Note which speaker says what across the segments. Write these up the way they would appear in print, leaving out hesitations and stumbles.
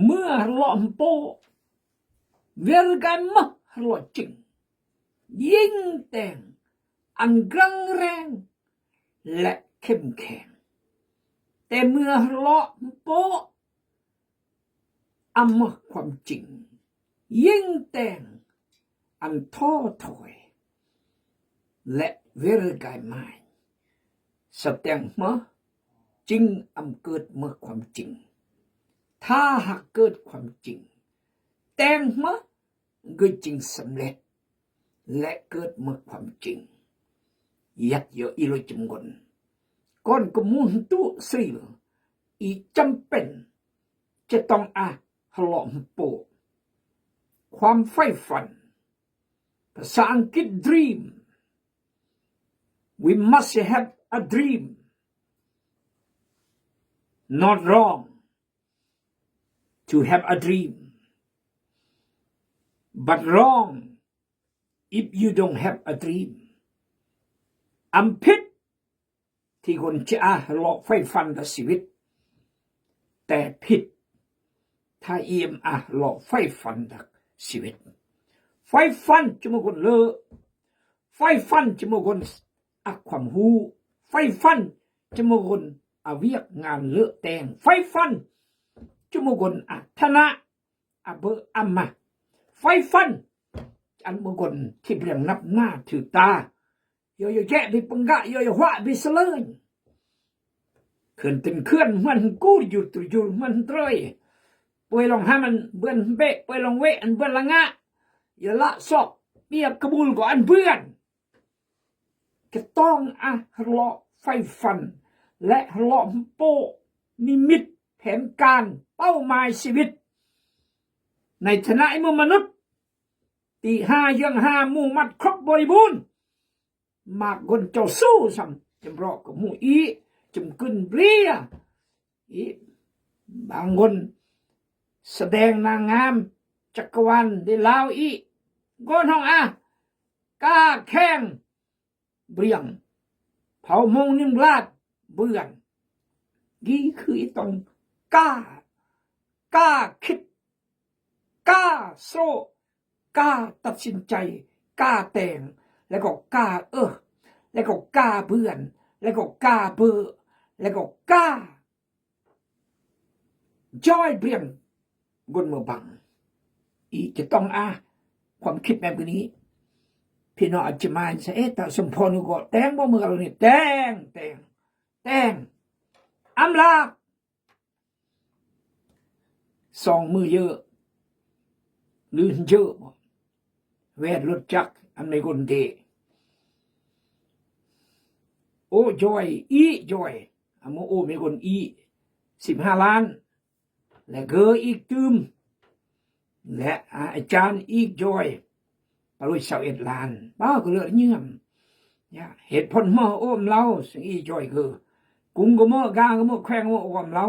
Speaker 1: เมื่อหลอมโปเวลกันมะหลอจริงยิ่งแต่งอันกรังแรงและเข้มแข็งแต่เมื่อหลอมโปอำมะความจริงยิ่งแต่งอันท้อถอยและเวลกันไม่แสดงมาจริงอำเกิดเมื่อความจริงถ้าหากเกิดความจริงแต่งมาก็จริงสำเร็จและเกิดเมื่อความจริงยัดเยอะอีโลจมกนก่อนก็มุ่งตู้สิลอีจำเป็นจะต้องหลอมโปความใฝ่ฝันภาษาอังกฤษ dream we must have a dream not wrong to have a dream but wrong if you don't have a dream อำพิษที่คนจะหลอกไฟฟันกับชีวิตแต่ผิดถ้าหลอกไฟฟันกับชีวิตไฟฟันจะมาคนเลอะไฟฟันจะมาคนความหูไฟฟันจะมาคนเวียกงานเลอะแตงไฟฟันจะมาคนธนะเบอร์มาไฟฟันอันบางคนที่เปลี่ยนนับหน้าถือตาโยโย่แย่ไปปังกะโยโย่ว่าไปเสลยเขื่อนตึงเขื่อนมันกู้อยู่ตุอยู่มันตรอยป่วยลองให้มันเบื่อเบะป่วยลองเวอันเบื่อละงะอย่าละสอบเปียกกระบุลกว่าอันเบื่อก็ต้องหลอกไฟฟันและหลอกโปนิมิตแผนการเป้าหมายชีวิตในฐานะมนุษย์ตี5ยัง5มู่มัดครบบริบูรณ์มากคนเจ้าสู้ซ้ำจำรอกกับมู่จำกึนเรียบางคนแสดงนางงามจักรวาลได้ลาวก้นห้องกล้าแข่งเบรียงเผามงนิ่มลาดเบื่อนนี่คือต้องกล้าคิดกล้าโซ่กล้าตัดสินใจกล้าแต่งแล้วก็กล้าแล้วก็กล้าเบื่อนแล้วก็กล้าเบื่อแล้วก็กล้าจอยเปลี่ยนกนมือบังจะต้องความคิดแบบนี้พี่น้องอาจจะมาแต่สมพรก็แต่งบ่มือเราเนี่ยแต่งอำลาสองมือเยอะลื่นเยอะแวดรถจักรอันในคนเดโอ้จอยจอยโมโอมีคน15 ล้านและเกออีกตืมและอาจารย์อีกจอยปลุย21 ล้านบ้าก็เลือดเงื่อมเหตุผลมาโอ้มเราสิ่งจอยคือกุ้งก็มากางก็มาแขวงมาโอ้มเรา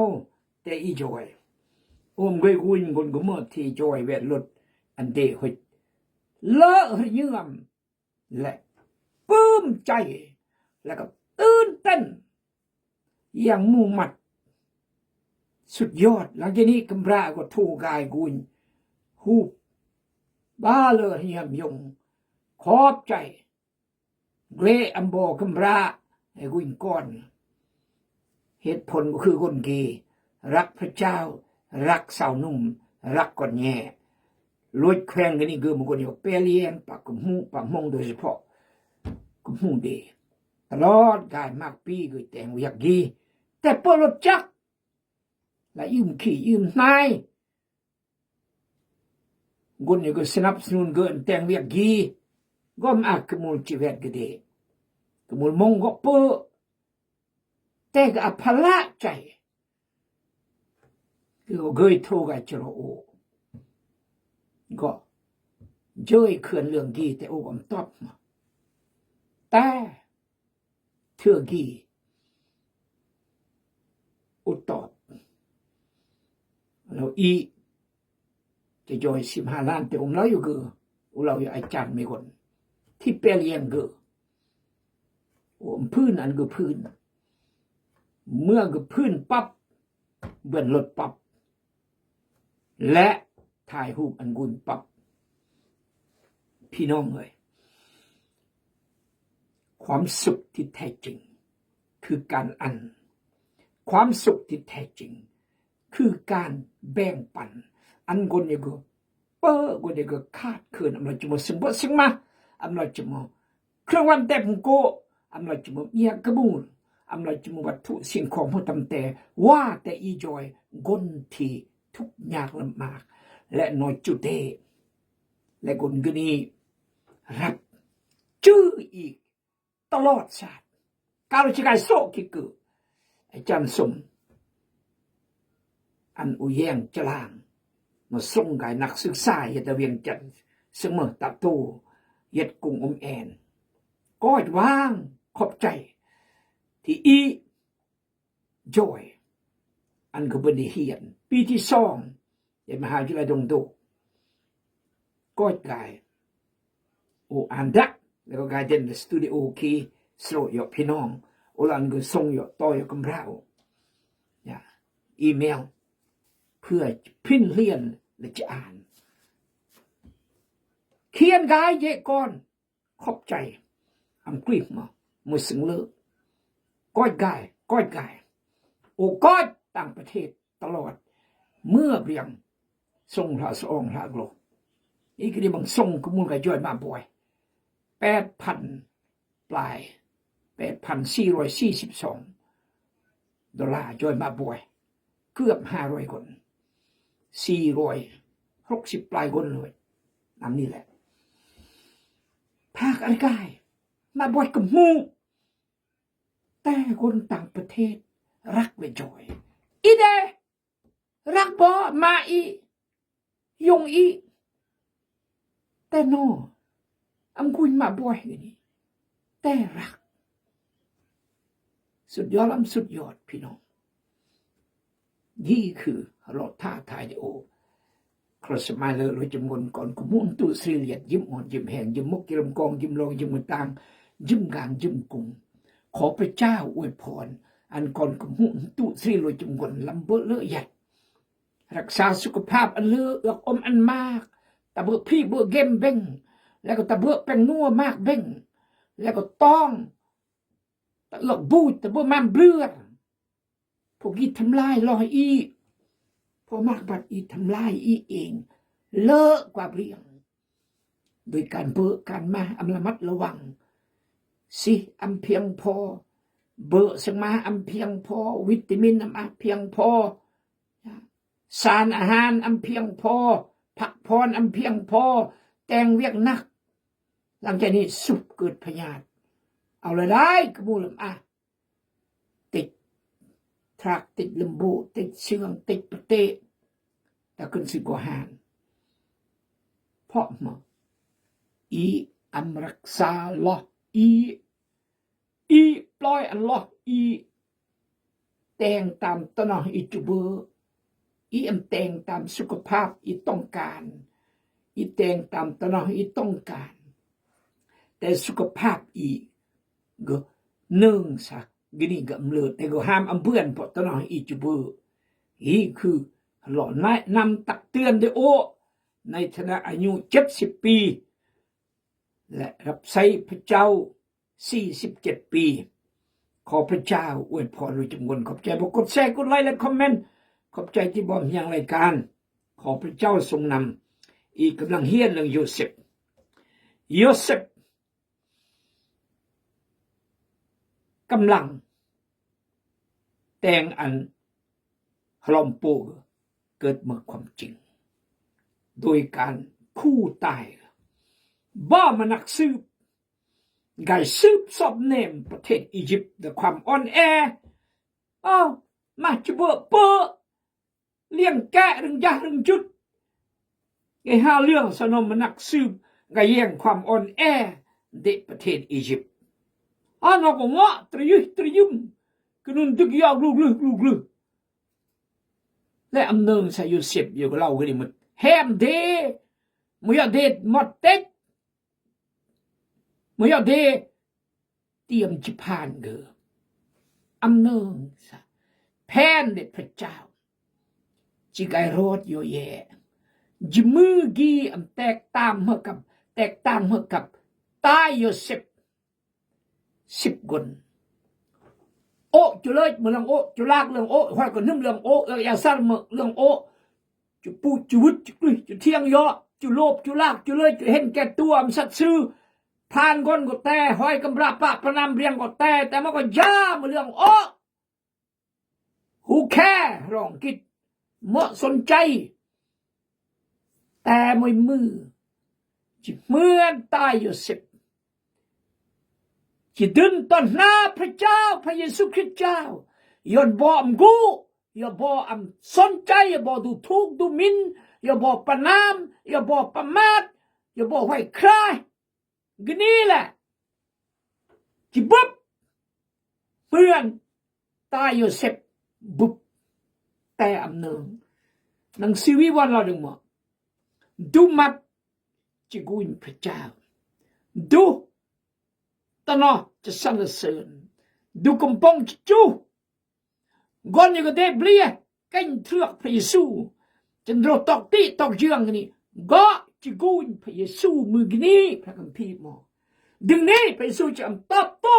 Speaker 1: แต่จอยโอ้มเคยคุยคนก็มาที่จอยแวดรถอันเดหดเลอะเงื่อมและปลื้มใจแล้วก็ตื่นเต้นอย่างมุ่งมั่นสุดยอดหลังจากนี้กำราก็ถูกกายกุญฮูบบ้าเลยเฮียมยงขอบใจเกรอัมโบกำราให้กุญก่อนเหตุผลก็คือคนกีรักพระเจ้ารักสาวนุ่มรักก่อนแง่ลวดแขวงกันนี่คือมันก็อยู่เปรียนปากกุมูปากมงโดยเฉพาะกุมูเดตลอดการมากปีก็แต่งวิยกีแต่พอรถจักรและยืมขี่ยืมนายคนอยู่ก็สนับสนุนเกินแต่งวิยกีก็มาขมูลชีวิตก็ได้ขมูลมงก็เปอแต่ก็พละใจคือก็เคยโทรกับเจ้าโอก็เจอเขื่อนเรื่องกีแต่โอ้ผมตอบมาแต่เทื่อกีอุตอบเราจะจอย15 ล้านแต่ผมเราอยู่คือเราอยู่อาจารย์ไม่คนที่เปลี่ยนคือผมพื้นอันก็พื้นเมื่อก็พื้นปั๊บเบิ่นรถปั๊บ และถ่ายรูปอันกุลปับพี่น้องเลยความสุขที่แท้จริงคือการความสุขที่แท้จริงคือการแบ่งปันอันกุลเนี่ยก็กุลเนี่ยก็ขาดเขินอำนาจจมูกซึ่งบ่ซึ่งมาอำนาจจมูกเครื่องวันแต่ผมโกอำนาจจมูกเมียกระบูนอำนาจจมูกวัตถุสิ่งของผู้ทำแต่ว่าแต่อีจอยกุลที่ทุกยากลำบากและน้อยจุดเดและกุลก็นี้รับจื้ออีกตลอดชาติการราชการโซกิเกิดอาจารย์สมอันอุแยงจลางมาส่งกายนักศึกษาเหตุเวียงจันทร์เสมอตับโตเหตุกุงแอนก็ว่างขอบใจที่อีจอยอันก็เป็นเฮียนปีที่สองในมหาวิทยาลัยดงโดก็กายโออันดักแล้วก็กายเดินสตูดิโอคีสโลยพี่น้องโอลันก็ส่งยต่อยกับเราอีเมลเพื่อพิมพ์เรียนและจะอ่านเขียนกายเยก่อนขอบใจอังกฤษมามือสึงเลิกก้อยกายโอ้ก้อยต่างประเทศตลอดเมื่อเรียงส่งพระสองพระโลกอีกทีบางส่งขมูลกับย่อยมาบ่อย8,000 ปลาย8,442 ดอลลาร์ย่อยมาบ่อยเกือบ500 คน460 ปลายคนเลยนำนี่แหละภาคอากายมาบ่อยกับมูแต่คนต่างประเทศรักและจอยอีเดรักบ่มาอียงอีแต่โนอำคุยมาบ่อยนี่แต่รักสุดยอดสุดยอดพี่น้องนี่คือรถท่าทายโอครอสมาเลอร์จำนวนก่อนกุมุนตุสิเลียดยิ้มอ่อนยิ้มแห้งยิ้มมุกยิ้มกองยิ้มลงยิ้มมือต่างยิ้มกลางยิ้มกุงขอพระเจ้าอวยพรอันก่อนกุมุนตุสิเลียดจำนวนลำเบอเลอใหญ่รักษาสุขภาพอันเลือกอมอันมากตะเบือพี่เบือเกมเบ้งแล้วก็ตะเบือแป้งนัวมากเบ้งแล้วก็ต้องตะเลือกบูดตะเบือมันเบลือพวกอีทำลายลอยอีพอมากบัดอีทำลายอีเองเลอะกว่าเรียงโดยการเบอการมาอำระมัดระวังสิอำเพียงพอเบอสังมาอำเพียงพอวิตามินอำเพียงพอสารอาหารอำเพียงพอผักพรอำเพียงพอแตงเวียกนักหลังจากนี้สุบเกิดพยาธิเอาละได้กระมูลติดทรักติดลำบูติดเชื่องติดประเตะแต่คนสิกว่าหานเพราะมาอีอัมรักษาลออีปล่อยอันลออีแต่งตามตนออีจูเบอร์อีอันแต่งตามสุขภาพอีต้องการอีแต่งตามตนออีต้องการแต่สุขภาพอีก็หนึ่งสักกนี่ก็เลิศแต่ก็ห้ามอำเพื่อนเพราะตนออีจูเบอร์อีคือหล่อนำตักเตือนได้โอในฐานะอายุ70 ปีและรับใช้พระเจ้า47 ปีขอพระเจ้าอวยพรโดยจำนวนขอบใจบอกกดแชร์กดไลค์และคอมเมนต์ขอบใจที่บอกอย่างรายการขอพระเจ้าทรงนำอีกกำลังเฮียนเรื่องโยเซฟกำลังแต่งอันฮลอมโปเกิดมาความจริงโดยการคู่ตายบ้ามานักสืบไก่สืบสอบเนมประเทศอียิปต์ด้วยความอ่อนแอมาจะเบื่อเปอเลี้ยงแกะเรื่องยาเรื่องจุดไอ้5 เรื่องสนมมานักสืบไก่แย่งความอ่อนแอเด็กประเทศอียิปต์นอกงะตรียุมกนุนตึกยากลูกลึกและอำเนินใส่ยูเซฟอยู่กับเรากันนี่มันแฮมเดมวยเดดมอดเต็ดมวยเดเตรียมจิพานเกออำเนินแพนเด็ดพระเจ้า จิกไอโรดโยเย่จิมือกีแตกตามเมื่อกับตายโยเซฟ10 คนโอจุเลยเรื่องโอจุลากเรื่องโอหัวก็นึ่มเรื่องโออย่างสั้นเรื่องโอจุปูจุวุดจุกลุยจุเที่ยงยอจุโลบจุลากจุเลยจุเห็นแก่ตัวมสัตซื้อผ่านคนก็แต่หอยกำราปะประนามเรียงก็แต่มันก็ย่ามาเรื่องโอหูแค่ร้องกิดเหมาะสนใจแต่มือจิเหมือนตายโยเซฟจิดึงต้นหน้าพระเจ้าพระเยซูคริสต์เจ้ายอดบ่อมกูอย่าบ่อมสนใจอย่าบ่ดูทุกดูหมินอย่าบ่ประนามอย่าบ่ประมาทอย่าบ่ให้ใครกนี่แหละจิบุบเพื่อนตายโยเซฟบุบแต่อำเนิงหนังสือวิวันเราดึงมาดูมัดจิกุนพระเจ้าดูตอนจะสรรเสริญดูกำปองจูก่อนยังก็ได้เบลียกันเถือกพระเยซูจนเราตอกตีตอกเยืองนี่ก็จิกุนพระเยซูมือนี้พระคัมภีร์บอกดึงนี้พระเยซูจะตอบโต้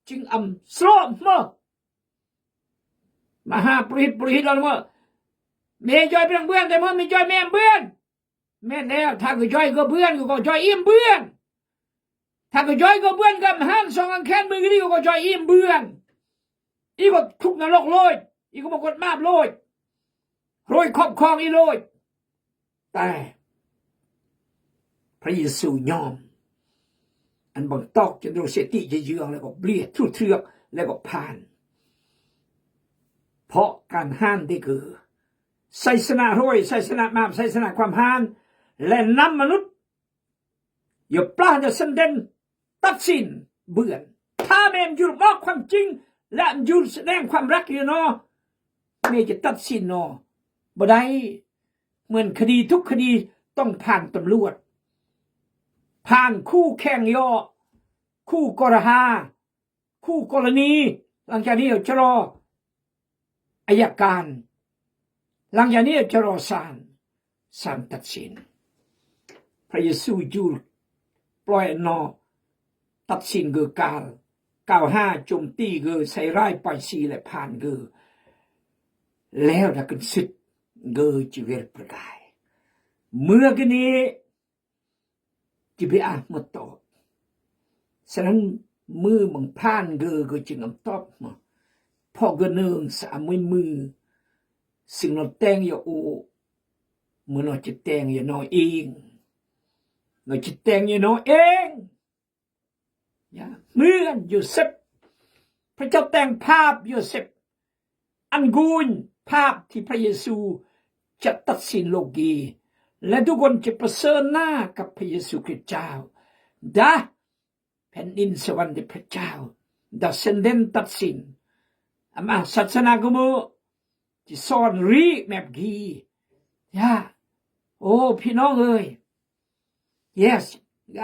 Speaker 1: จึงสรอมมหาปริหิตเราเมื่อเมย์จอยเป็นเพื่อนแต่เมื่อไม่จอยแม่เพื่อนแม่แล้วถ้าก็จอยก็เพื่อนก็จอยอิ่มเพื่อนถ้าก็จอยก็เพื่อนกับหันสองอันแขนมือนี่ก็จอยอิ่มเพื่อนอีก็ทุกนรกเลยอีก็บอกกดมาบเลยโรยครอบครองอีเลยแต่พระเยซูยอมอันบังตอกจนเราเสียติจะเยืองแล้วก็เบลียทุเทือกแล้วก็ผ่านเพราะการห้านได้คือไสสนาโรยไสสนามาไสสนาความห้านและนำมนุษย์อย่าปลาจะสันเดนตัดสินเบื่อถ้าแม่อยู่บอกความจริงและอยู่แสดงความรักอยู่เนาะแม่จะตัดสินเนาะบ่ได้เหมือนคดีทุกคดีต้องผ่านตำรวจผ่านคู่แข่งย่อคู่กรหาคู่กรณีหลังจากนี้จะรออัยการหลังจากนี้จะรอศาลตัดสินพระเยซูอยู่ปล่อยนอตัดสินเกือกาล95โจมตีเกือใส่ร้ายปล่อยสีและผ่านเกือแล้วถ้ากันสิทธิ์เกือจะเวรประกายเมื่อกันนี้จะไปอ่านมาตอบฉะนั้นมือมึงผ่านเกือก็จึงตอบมาพอเกือเนืองสามมือสิ่งเราแต่งอย่าโอเมื่อเราจะแต่งอย่าน้อยเองเราจะแต่งอย่าน้อยเองเหมือนโยเซฟพระเจ้าแต่งภาพโยเซฟอันกูนภาพที่พระเยซูจะตัดสินโลกีและทุกคนจะประเสริฐหน้ากับพระเยซูคริสต์เจ้าแผ่นดินสวรรค์พระเจ้าเซนเดนตัดสินมาศาสนากุมที่สอนรีแมบกีโอ้พี่น้องเอ้ย yes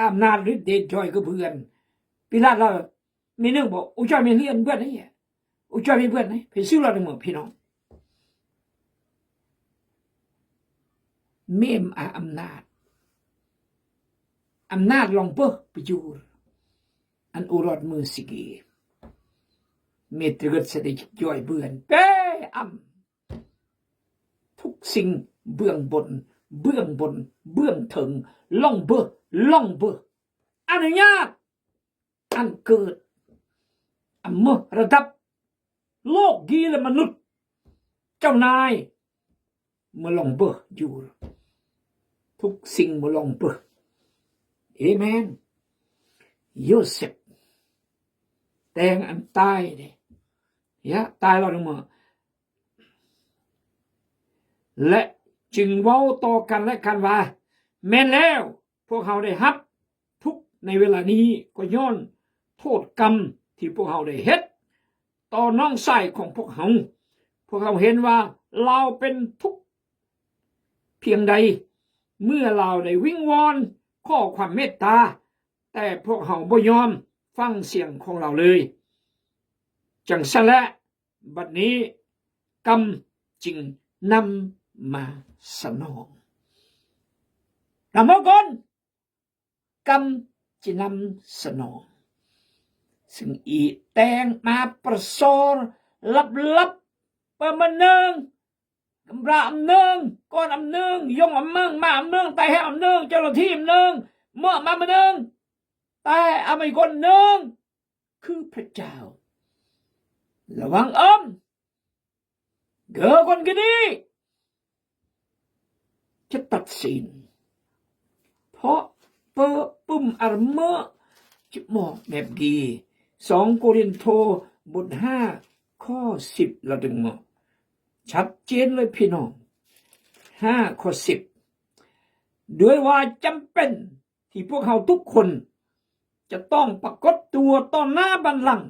Speaker 1: อำนาจฤทธิ์เดชจอยก็เพื่อนพิลาเรามีเรื่องบอกอุจจาระมีเรื่องเพื่อนนี่อุจจาระมีเพื่อนนี่พี่ซื้อเราหนึ่งพี่น้องเมมอำนาจลองเปิดไปจูอันอุรอดมือสิกีเมตรกษได้จ่อยเบื่อนเป้ทุกสิ่งเบื้องบนเบื้องถึงล่องเบออนุญาตอันเกิดเมื่อระดับโลกกีและมนุษย์เจ้านายเมื่อล่องเบออยู่ทุกสิ่งเมื่อล่องเบอเอเมนโยเซฟแต่งอันตายเนี่ยตายแล้วนึงมาและจึงเว้าต่อกันและกันว่าแม่นแล้วพวกเขาได้ฮับทุกในเวลานี้ก็ย้อนโทษกรรมที่พวกเขาได้เฮ็ดต่อน้องชายของพวกเขาเห็นว่าเราเป็นทุกข์เพียงใดเมื่อเราได้วิงวอนข้อความเมตตาแต่พวกเขาบ่ยอมฟังเสียงของเราเลยจังซั่นแหละบัดนี้กรรมจึง นำมาสนองนำมาก่อนกรรมจะนำสนองซึ่งอีแตงมาประสรลับประมาณนึงกำราอำเนึงก้อนอำเนึงยงอำเนึงมาอำเนึงแต่ให้อำเนึงเจ้าหน้าที่อำเนึงเมื่อมาอำเนึงแต่อไม่คนหนึ่งคือพระเจ้าระวังเกอคนกันนี้จะตัดสินเพราะเปิดปุ่มอารมณ์จะมองแบบกี2 โครินธ์บท 5 ข้อ 10เราดึงมาชัดเจนเลยพี่น้อง5 ข้อ 10ด้วยว่าจำเป็นที่พวกเขาทุกคนจะต้องปรากฏตัวต่อหน้าบัลลังก์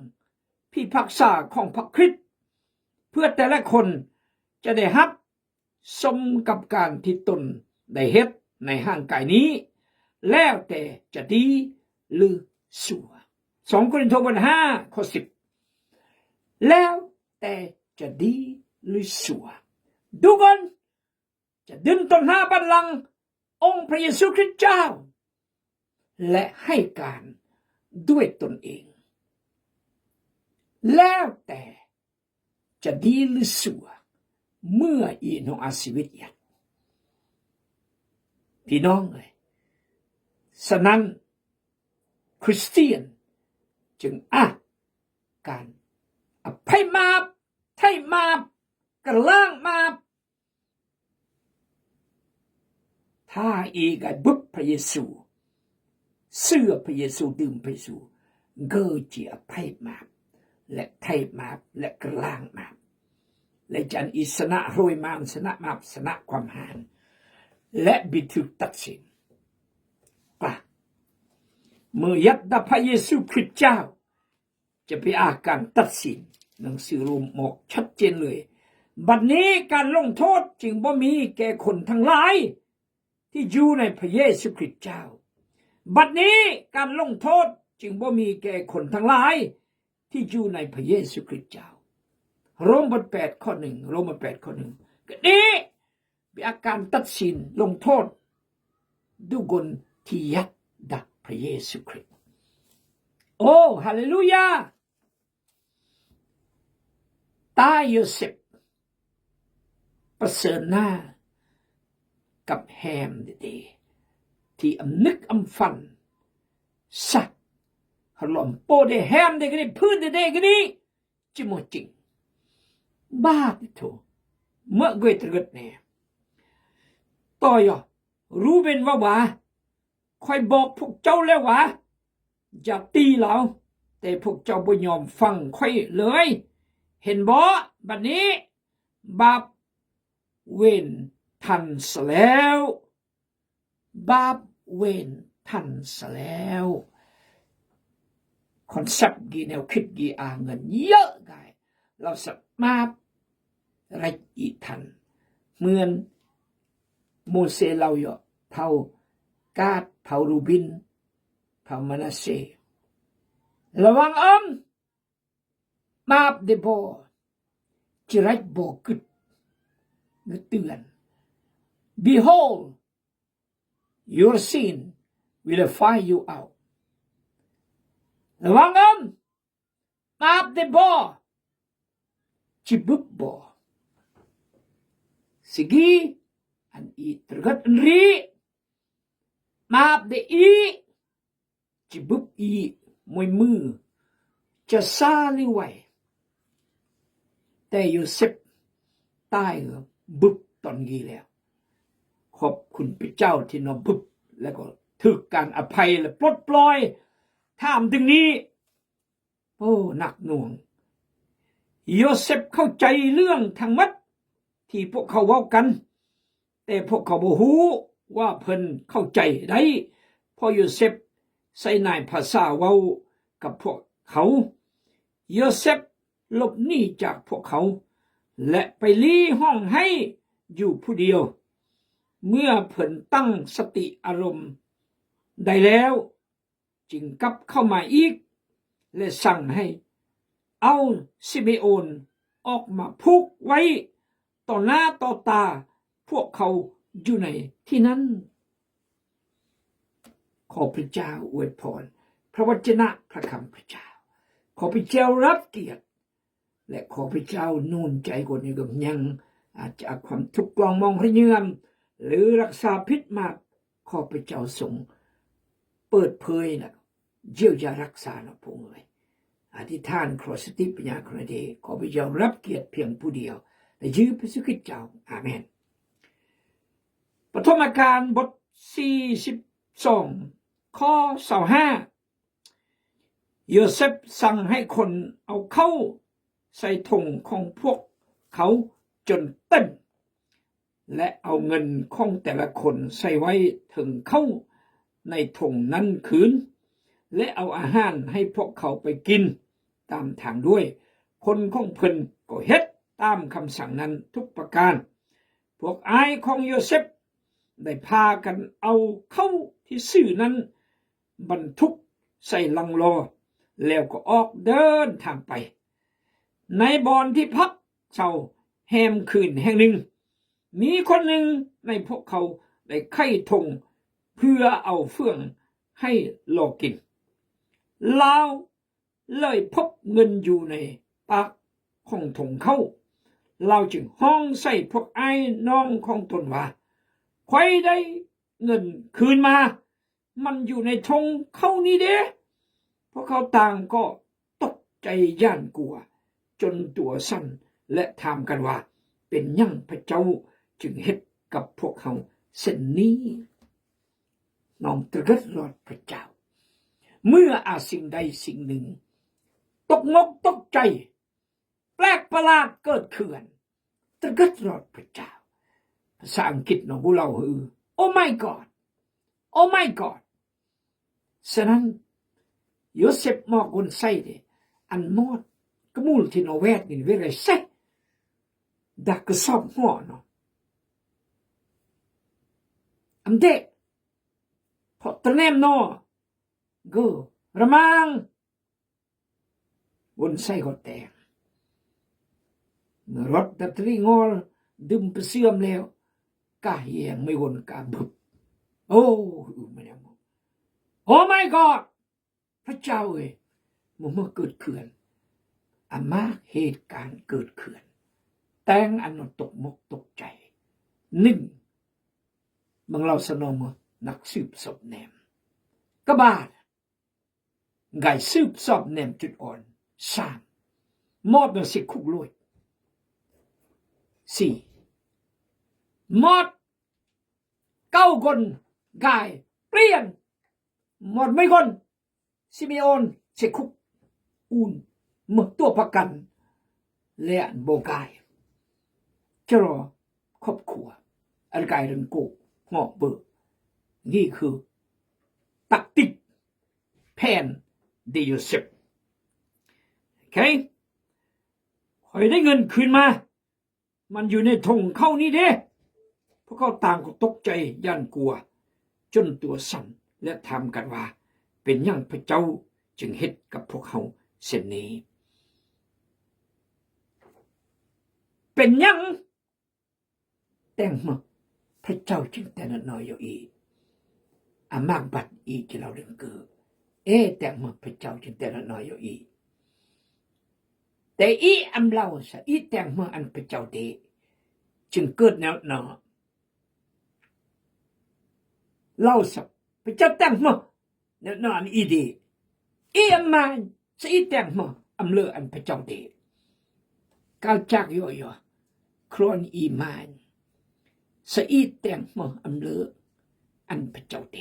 Speaker 1: พิพากษาของพระคริสต์เพื่อแต่ละคนจะได้รับสมกับการที่ตนได้เฮ็ดในห่างกายนี้แล้วแต่จะดีหรือชั่ว2 โครินธ์บท 5 ข้อ 10แล้วแต่จะดีหรือชั่วดูกันจะดึงต่อหน้าบัลลังก์องค์พระเยซูคริสต์เจ้าและให้การด้วยตนเองแล้วแต่จะดีหรือชั่วเมื่ออีนองอาชีวิตอย่างพี่น้องเลยฉะนั้นคริสเตียนจึงการอภัยมาปไถ่มาปกระล้างมาปถ้าอีกไอ้บุพพระเยซูเสื้อพระเยซูดื่มพระเยซูเกิดจะอภัยมาปและไถ่มาปและกระล้างมาปและจันอิสนะโรยมานสนะมาปสนะความหานและบิดถูกตัดสินกล่าเมื่อยัดดาพระเยซูคริสต์เจ้าจะไปการตัดสินหนังสือโรมบอกชัดเจนเลยบัดนี้การลงโทษจึงบ่มีแก่คนทั้งหลายที่อยู่ในพระเยซูคริสต์เจ้าบัดนี้การลงโทษจึงบ่มีแก่คนทั้งหลายที่อยู่ในพระเยซูคริสต์เจ้าโรมบท 8 ข้อ 1โรมบท 8 ข้อ 1ก็นี้มีการตัดสินลงโทษดูคนที่ยัดดักพระเยซูคริสต์โอ้ฮาเลลูยาตาโยเซฟประเสริฐหน้ากับแฮมเดที่นึกฟันสักฮลอมโปเดแฮมเดกันนี่พื้นเดกันนี่จิโมจิงบ้าที่โถเมื่อเกิดตรึกเนี่ยต่อยรู้เป็นว่าคอยบอกพวกเจ้าแล้วว่าอย่าตีเราแต่พวกเจ้าบ่ยอมฟังค่อยเลยเห็นบ่บัดนี้บาปเว้นทันซะแล้วบาปเว้นทันซะแล้วคอนเซ็ปต์กี่แนวคิดกี่เงินเยอะไงเราสามารถไรอีทันเหมือนโมเสสเราอยู่เผ่ากาดเผ่ารูบินเผ่ามนาเสระวังมาบเดโบจะไรบอกกึดเตือน Behold your sin will find you out ระวังมาบเดโบจิบุบโบSigi an i tergat enri maaf de i cibuk i môiมือจะซาลิไว้แต่โยเซฟตายบึบตอนนี้แล้วขอบคุณพระเจ้าที่นอบึบแล้วก็ถึกการอภัยและปลดปล่อยถามถึงนี้โอ้หนักหน่วงโยเซฟเข้าใจเรื่องทั้งหมดที่พวกเขาเว้ากันแต่พวกเขาบ่ฮู้ว่าเพิ่นเข้าใจได้พอโยเซฟใส่นายภาษาเว้ากับพวกเขาโยเซฟหลบหนีจากพวกเขาและไปลี้ห้องให้อยู่ผู้เดียวเมื่อเพิ่นตั้งสติอารมณ์ได้แล้วจึงกลับเข้ามาอีกและสั่งให้เอาซิเมโอนออกมาผูกไว้ ต่อหน้าต่อตาพวกเขาอยู่ในที่นั้นขอพระเจ้าอวยพรพระวจนะพระคำพระเจ้าขอพระเจ้ารับเกียรติและขอพระเจ้านูนใจคนนี้กับยังอาจจะความทุกข์กลองมองพระเยือมหรือรักษาพิษมาขอพระเจ้าทรงเปิดเผยนะเยียวยารักษานะพงษ์เลยอธิษฐานขอสติปัญญาคนเดียวขอพระเจ้ารับเกียรติเพียงผู้เดียวและยื้อพระสุขิตเจ้าอาเมนปฐมกาลบท42ข้อ25โยเซฟสั่งให้คนเอาเข้าใส่ถุงของพวกเขาจนเต็มและเอาเงินของแต่ละคนใส่ไว้ถึงเข้าในถุงนั้นคืนและเอาอาหารให้พวกเขาไปกินตามทางด้วยคนของเพิ่นก็เฮ็ดตามคำสั่งนั้นทุกประการพวกอายของโยเซฟได้พากันเอาเข้าที่ซื้อนั้นบรรทุกใส่ลังโลแล้วก็ออกเดินทางไปในบ่อนที่พักเช่าแฮมคืนแห่งหนึ่งมีคนหนึ่งในพวกเขาได้ไข้ทงเพื่อเอาเฟื่องให้โลกินลาวเลยพบเงินอยู่ในปากของทงเขาเราจึงห้องใส่พวกไอ้น้องของตนว่าใครได้เงินคืนมามันอยู่ในทงเขานี่เด้พวกเขาต่างก็ตกใจย่านกลัวจนตัวสั่นและถามกันว่าเป็นยังพระเจ้าจึงเฮ็ดกับพวกเขาเช่นนี้น้อมตระกัดรอดพระเจ้าเมื่อสิ่งใดสิ่งหนึ่งตกงกตกใจแปลกประหลาดเกิดขึ้นตระกัดรอดพระเจ้าภาษาอังกฤษน้องพวกเราคือ Oh my God Oh my God ฉะนั้นโยเซฟมอกคนใส่เดอันมอดกมูลที่นอเวดนี่เวลาใส่ดักกระสอบหัวเนาะอันเดะพอตะเนมเนาะก็ระมังวนใส่ก็แตกรถดัตรีงอลดึมไปเสื่อมแล้วกะเหียงไม่วนกะบึบโอ้ไม่ได้มองโอ้ my God พระเจ้าเอ้ยมันเกิดขึ้นมาเหตุการณ์เกิดขึ้นแต่งอันตกมกตกใจหนึ่งบางเราสนมนักสืบสอบแนมกบาลไก่สืบสอบแนมจุดอ่อนสามมอดมันสิคุกลวยสี่มอดเก้าคนไก่เปลี่ยนหมดไม่คนซิเมโอนเสคุกอูนหมดตัวประกันเลียนโบกายจะรอครอบครัวอันกายเรื่องโกงอกเบิกนี่คือตักติกแผนเดโยเซฟโอเคคอยได้เงินคืนมามันอยู่ในธงเข้านี่เด้พวกเขาต่างก็ตกใจย่านกลัวจนตัวสั่นและถามกันว่าเป็นยังพระเจ้าจึงเฮ็ดกับพวกเขาเช่นนี้เป็นยังแต่งมาพระเจ้าจึงแต่นน้อยอยู่อีมากบัดอีที่เราเรื่องเกิดแต่งมาพระเจ้าจึงแต่นน้อยอยู่อีแต่เราซะแต่งมาอันพระเจ้าเดจึงเกิดแนวหนอเราสับพระเจ้าแต่งมาแนวหนออันดีมันสะแต่งมาเลืออันพระเจ้าเดก้าวจากย่อครอนมันสะแต่งมาเลืออันพระเจ้าเด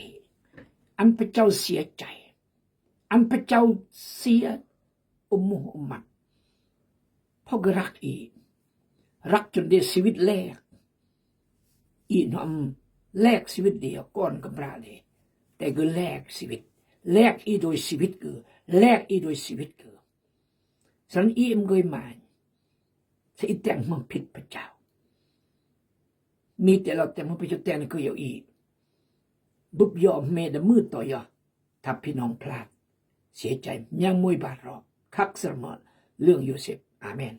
Speaker 1: อันพระเจ้าเสียใจอันพระเจ้าเสียมัดเพราะรักรักจนได้ชีวิตแลกน้อมแลกชีวิตเดียวก่อนกับราเลยแต่ก็แลกชีวิตแลกโดยชีวิตคือแลกโดยชีวิตคือสันมันก็มาสิแต่งมันผิดพระเจ้ามีแต่เราแต่มันไปจุดแต่งก็อยู่บุบยอมเมดมือต่อยถ้าพี่น้องพลาดเสียใจยังมวยบาดรอคักสมอนเรื่องโยเซฟอาเมน